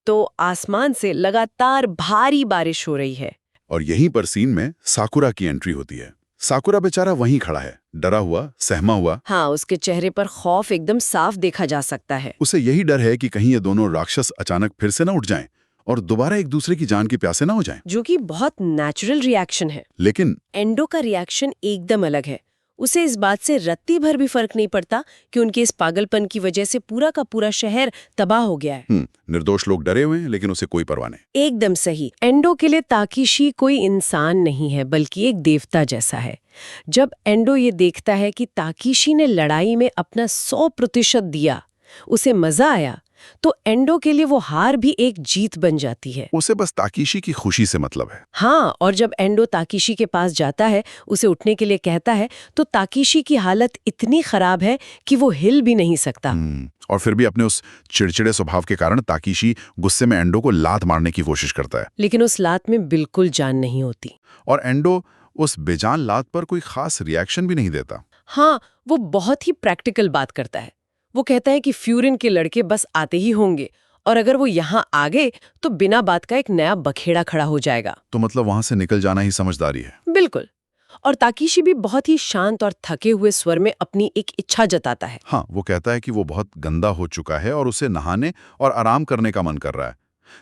तो आसमान से लगातार भारी बारिश हो रही है। और यहीं पर सीन में साकुरा की एंट्री होती है। साकुरा बेचारा वहीं खड़ा है, डरा हुआ, सहमा हुआ। हाँ, उसके चेहरे पर खौफ एकदम साफ देखा जा सकता है। उसे यही डर है कि कहीं ये दोनों राक्षस अचानक फिर से ना उठ जाएं और दोबारा एक दूसरे की जान के प्यासे ना हो जाएं। जो कि बहुत नेचुरल रिएक्शन है। लेकिन एंडो का रिएक्शन एकदम अलग है। उसे इस बात से रत्ती भर भी फर्क नहीं पड़ता कि उनके इस पागलपन की वजह से पूरा का पूरा शहर तबाह हो गया है। निर्दोष लोग डरे हुए हैं, लेकिन उसे कोई परवाह नहीं। एकदम सही। एंडो के लिए ताकीशी कोई इंसान नहीं है, बल्कि एक देवता जैसा है। जब एंडो ये देखता है कि ताकीशी ने लड़ाई में अपना 100% दिया, उसे मजा आया, तो एंडो के लिए वो हार भी एक जीत बन जाती है। उसे बस ताकीशी की खुशी से मतलब है। हाँ, और जब एंडो ताकीशी के पास जाता है, उसे उठने के लिए कहता है, तो ताकीशी की हालत इतनी खराब है कि वो हिल भी नहीं सकता। और फिर भी अपने उस चिड़चिड़े स्वभाव के कारण ताकीशी गुस्से में एंडो को लात मारने की कोशिश करता है। लेकिन उस लात में बिल्कुल जान नहीं होती। और एंडो उस बेजान लात पर कोई खास रिएक्शन भी नहीं देता। हाँ, वो बहुत ही प्रैक्टिकल बात करता है। वो कहता है कि फ्यूरिन के लड़के बस आते ही होंगे, और अगर वो यहाँ आ गए तो बिना बात का एक नया बखेड़ा खड़ा हो जाएगा। तो मतलब वहां से निकल जाना ही समझदारी है। बिल्कुल। और ताकीशी भी बहुत ही शांत और थके हुए स्वर में अपनी एक इच्छा जताता है। हाँ, वो कहता है कि वो बहुत गंदा हो चुका है और उसे नहाने और आराम करने का मन कर रहा है,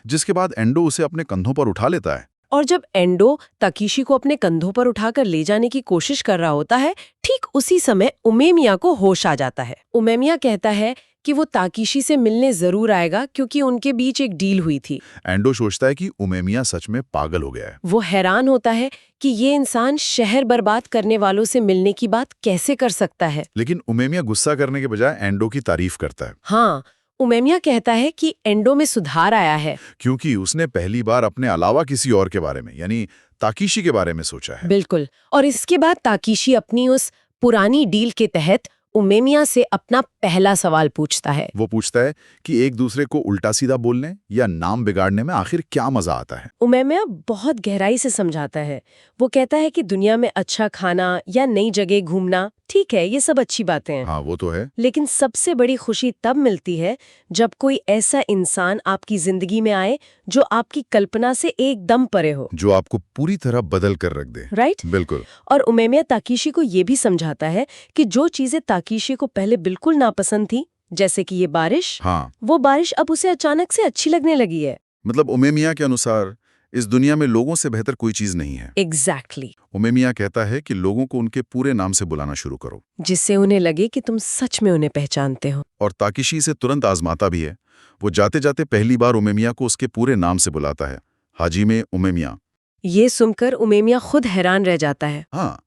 जिसके बाद एंडो उसे अपने कंधों पर उठा लेता है। और जब एंडो ताकीशी को अपने कंधों पर उठाकर ले जाने की कोशिश कर रहा होता है, ठीक उसी समय उमेमिया को होश आ जाता है। उमेमिया कहता है कि वो ताकीशी से मिलने जरूर आएगा, क्योंकि उनके बीच एक डील हुई थी। एंडो सोचता है कि उमेमिया सच में पागल हो गया है। वो हैरान होता है कि ये इंसान शहर बर्बाद करने वालों से मिलने की बात कैसे कर सकता है। लेकिन उमेमिया गुस्सा करने के बजाय एंडो की तारीफ करता है। हाँ, उमेमिया कहता है कि एंडो में सुधार आया है, क्योंकि उसने पहली बार अपने अलावा किसी और के बारे में, यानी ताकीशी के बारे में सोचा है। बिल्कुल। और इसके बाद ताकीशी अपनी उस पुरानी डील के तहत उमेमिया से अपना पहला सवाल पूछता है। वो पूछता है कि एक दूसरे को उल्टा सीधा बोलने या नाम बिगाड़ने में आखिर क्या मजा आता है। उमेमिया बहुत गहराई से समझाता है। वो कहता है कि दुनिया में अच्छा खाना या नई जगह घूमना ठीक है, ये सब अच्छी बातें हैं। हाँ, वो तो है। लेकिन सबसे बड़ी खुशी तब मिलती है जब कोई ऐसा इंसान आपकी जिंदगी में आए जो आपकी कल्पना से एकदम परे हो, जो आपको पूरी तरह बदल कर रख दे। राइट? बिल्कुल। और उमेमिया ताकीशी को ये भी समझाता है कि जो चीजें ताकीशी को पहले बिल्कुल नापसंद थी, जैसे कि ये बारिश, हाँ, वो बारिश अब उसे अचानक से अच्छी लगने लगी है। मतलब उमेमिया के अनुसार इस दुनिया में लोगों से बेहतर कोई चीज नहीं है। एग्जैक्टली। उमेमिया कहता है कि लोगों को उनके पूरे नाम से बुलाना शुरू करो, जिससे उन्हें लगे कि तुम सच में उन्हें पहचानते हो। और ताकीशी इसे तुरंत आजमाता भी है। वो जाते जाते पहली बार उमेमिया को उसके पूरे नाम से बुलाता है, हाजिमे उमेमिया। ये सुनकर उमेमिया खुद हैरान रह जाता है। हाँ,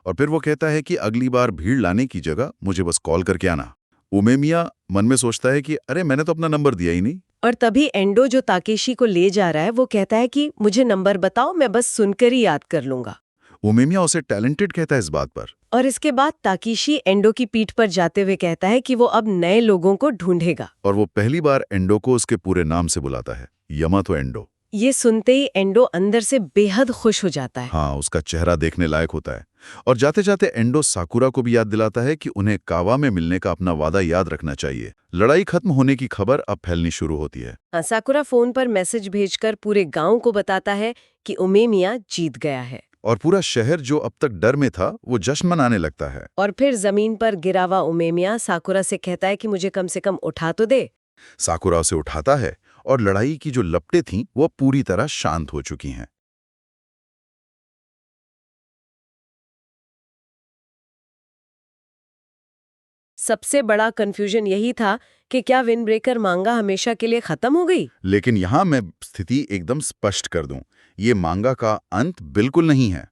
और फिर वो कहता है कि अगली बार भीड़ लाने की जगह मुझे बस कॉल करके आना। उमेमिया मन में सोचता है कि अरे, मैंने तो अपना नंबर दिया ही नहीं। और तभी एंडो जो ताकेशी को ले जा रहा है, वो कहता है कि मुझे नंबर बताओ, मैं बस सुनकर ही याद कर लूंगा। उमेमिया उसे टैलेंटेड कहता है इस बात पर। और इसके बाद ताकेशी एंडो की पीठ पर जाते हुए कहता है कि वो अब नए लोगों को ढूंढेगा। और वो पहली बार एंडो को उसके पूरे नाम से बुलाता है, यमातो एंडो। ये सुनते ही एंडो अंदर से बेहद खुश हो जाता है। हाँ, उसका चेहरा देखने लायक होता है। और जाते जाते एंडो साकुरा को भी याद दिलाता है कि उन्हें कावा में मिलने का अपना वादा याद रखना चाहिए। लड़ाई खत्म होने की खबर अब फैलनी शुरू होती है। साकुरा फोन पर मैसेज भेजकर पूरे गांव को बताता है कि उमेमिया जीत गया है। और पूरा शहर जो अब तक डर में था, वो जश्न मनाने लगता है। और फिर जमीन पर गिरा हुआ उमेमिया साकुरा से कहता है कि मुझे कम से कम उठा तो दे। साकुरा उसे उठाता है और लड़ाई की जो लपटें थीं, वो पूरी तरह शांत हो चुकी हैं। सबसे बड़ा कंफ्यूजन यही था कि क्या विंड ब्रेकर मांगा हमेशा के लिए खत्म हो गई। लेकिन यहाँ मैं स्थिति एकदम स्पष्ट कर दूं, ये मांगा का अंत बिल्कुल नहीं है।